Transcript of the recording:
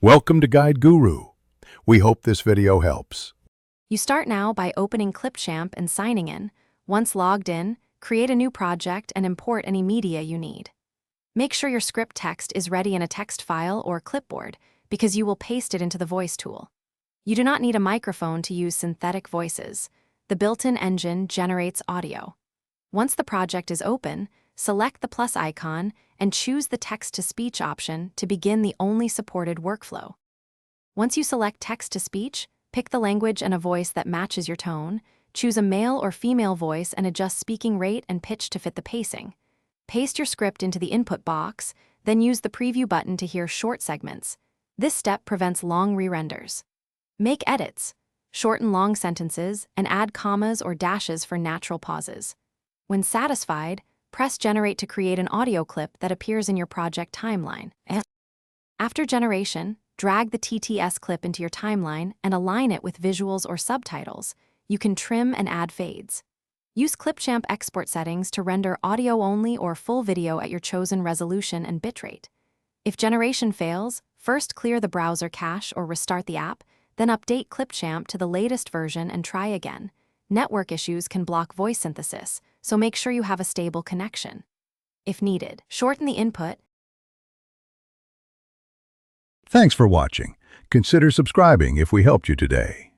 Welcome to Guide Guru. We hope this video helps. You start now by opening Clipchamp and signing in. Once logged in, create a new project and import any media you need. Make sure your script text is ready in a text file or clipboard because you will paste it into the voice tool. You do not need a microphone to use synthetic voices. The built-in engine generates audio. Once the project is open, select the plus icon and choose the text-to-speech option to begin the only supported workflow. Once you select text-to-speech, pick the language and a voice that matches your tone, choose a male or female voice and adjust speaking rate and pitch to fit the pacing. Paste your script into the input box, then use the preview button to hear short segments. This step prevents long re-renders. Make edits, shorten long sentences, and add commas or dashes for natural pauses. When satisfied, press Generate to create an audio clip that appears in your project timeline. After generation, drag the TTS clip into your timeline and align it with visuals or subtitles. You can trim and add fades. Use Clipchamp export settings to render audio only or full video at your chosen resolution and bitrate. If generation fails, first clear the browser cache or restart the app, then update Clipchamp to the latest version and try again. Network issues can block voice synthesis, so make sure you have a stable connection. If needed, shorten the input. Thanks for watching. Consider subscribing if we helped you today.